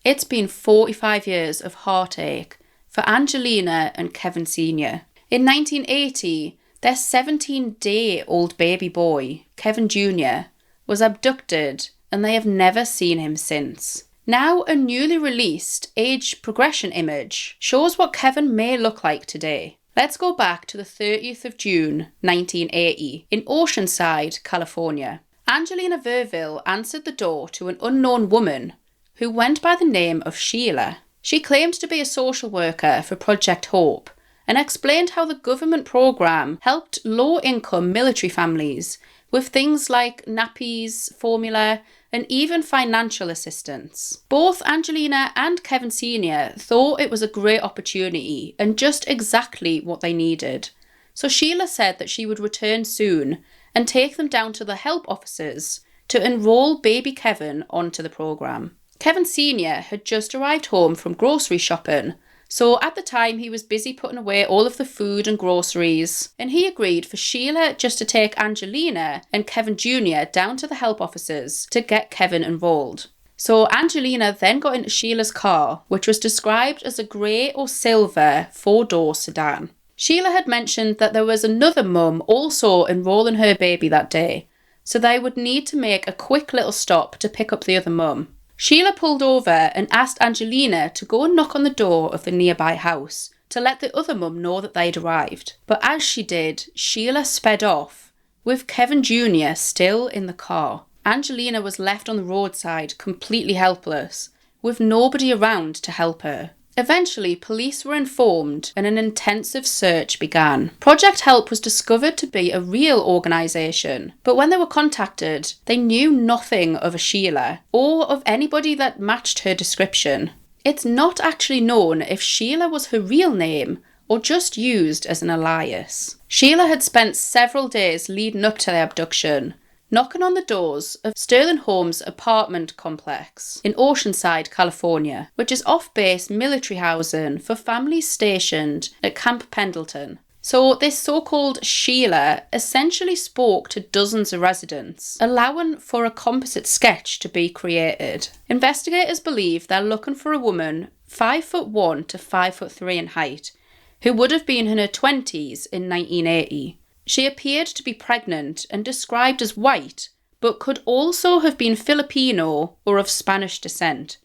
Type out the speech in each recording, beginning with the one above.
It's been 45 years of heartache for Angelina and Kevin Sr. In 1980, their 17-day-old baby boy, Kevin Jr., was abducted and they have never seen him since. Now, a newly released age progression image shows what Kevin may look like today. Let's go back to the 30th of June, 1980, in Oceanside, California. Angelina Verville answered the door to an unknown woman who went by the name of Sheila. She claimed to be a social worker for Project Hope and explained how the government program helped low-income military families with things like nappies, formula, and even financial assistance. Both Angelina and Kevin Sr. thought it was a great opportunity and just exactly what they needed. So Sheila said that she would return soon and take them down to the help offices to enrol baby Kevin onto the program. Kevin Sr. had just arrived home from grocery shopping, so at the time he was busy putting away all of the food and groceries, and he agreed for Sheila just to take Angelina and Kevin Jr. down to the help offices to get Kevin enrolled. So Angelina then got into Sheila's car, which was described as a grey or silver 4-door sedan. Sheila had mentioned that there was another mum also enrolling her baby that day, so they would need to make a quick little stop to pick up the other mum. Sheila pulled over and asked Angelina to go and knock on the door of the nearby house to let the other mum know that they'd arrived. But as she did, Sheila sped off, with Kevin Jr. still in the car. Angelina was left on the roadside completely helpless, with nobody around to help her. Eventually, police were informed and an intensive search began. Project Help was discovered to be a real organisation, but when they were contacted, they knew nothing of a Sheila or of anybody that matched her description. It's not actually known if Sheila was her real name or just used as an alias. Sheila had spent several days leading up to the abduction, knocking on the doors of Sterling Home's apartment complex in Oceanside, California, which is off-base military housing for families stationed at Camp Pendleton. So this so-called Sheila essentially spoke to dozens of residents, allowing for a composite sketch to be created. Investigators believe they're looking for a woman 5'1" to 5'3" in height, who would have been in her 20s in 1980. She appeared to be pregnant and described as white, but could also have been Filipino or of Spanish descent.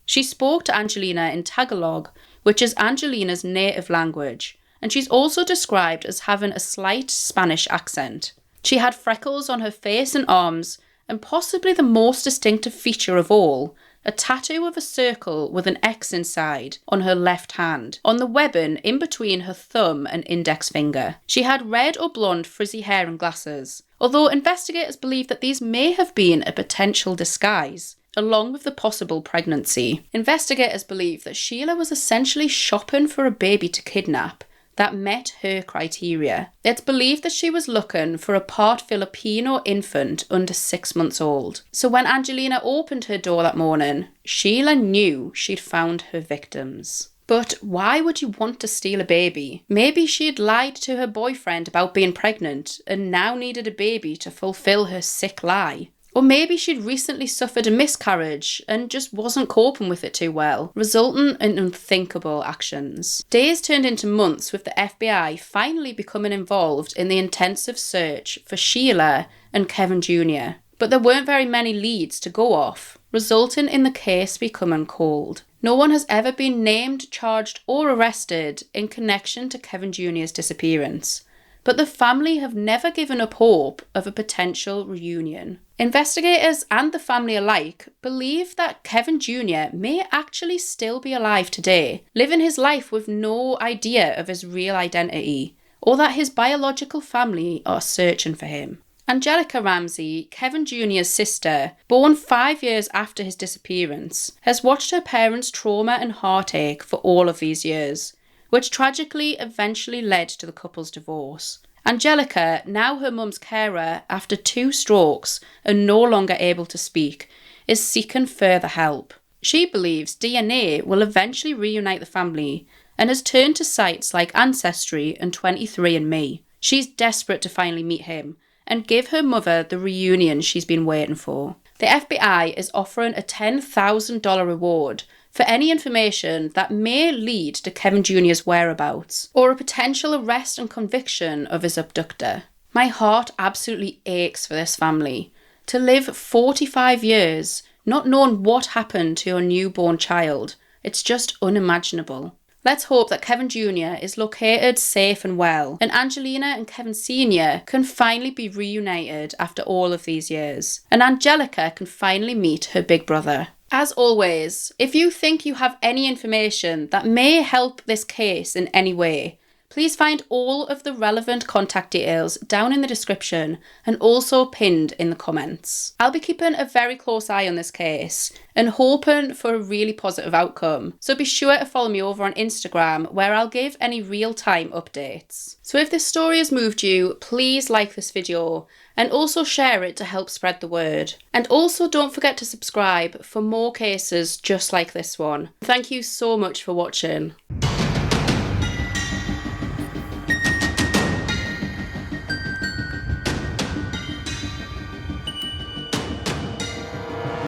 She spoke to Angelina in Tagalog, which is Angelina's native language, and she's also described as having a slight Spanish accent. She had freckles on her face and arms, and possibly the most distinctive feature of all, a tattoo of a circle with an X inside on her left hand, on the webbing in between her thumb and index finger. She had red or blonde frizzy hair and glasses, although investigators believe that these may have been a potential disguise, along with the possible pregnancy. Investigators believe that Sheila was essentially shopping for a baby to kidnap that met her criteria. It's believed that she was looking for a part Filipino infant under 6 months old. So when Angelina opened her door that morning, Sheila knew she'd found her victims. But why would you want to steal a baby? Maybe she'd lied to her boyfriend about being pregnant and now needed a baby to fulfill her sick lie. Or maybe she'd recently suffered a miscarriage and just wasn't coping with it too well, resulting in unthinkable actions. Days turned into months, with the FBI finally becoming involved in the intensive search for Sheila and Kevin Jr. But there weren't very many leads to go off, resulting in the case becoming cold. No one has ever been named, charged, or arrested in connection to Kevin Jr.'s disappearance. But the family have never given up hope of a potential reunion. Investigators and the family alike believe that Kevin Jr. may actually still be alive today, living his life with no idea of his real identity, or that his biological family are searching for him. Angelica Ramsey, Kevin Jr.'s sister, born 5 years after his disappearance, has watched her parents' trauma and heartache for all of these years, which tragically eventually led to the couple's divorce. Angelica, now her mum's carer after 2 strokes and no longer able to speak, is seeking further help. She believes DNA will eventually reunite the family and has turned to sites like Ancestry and 23andMe. She's desperate to finally meet him and give her mother the reunion she's been waiting for. The FBI is offering a $10,000 reward for any information that may lead to Kevin Jr.'s whereabouts or a potential arrest and conviction of his abductor. My heart absolutely aches for this family. To live 45 years not knowing what happened to your newborn child, it's just unimaginable. Let's hope that Kevin Jr. is located safe and well, and Angelina and Kevin Sr. can finally be reunited after all of these years, and Angelica can finally meet her big brother. As always, if you think you have any information that may help this case in any way, please find all of the relevant contact details down in the description and also pinned in the comments. I'll be keeping a very close eye on this case and hoping for a really positive outcome, so be sure to follow me over on Instagram where I'll give any real-time updates. So if this story has moved you, please like this video and also share it to help spread the word. And also don't forget to subscribe for more cases just like this one. Thank you so much for watching.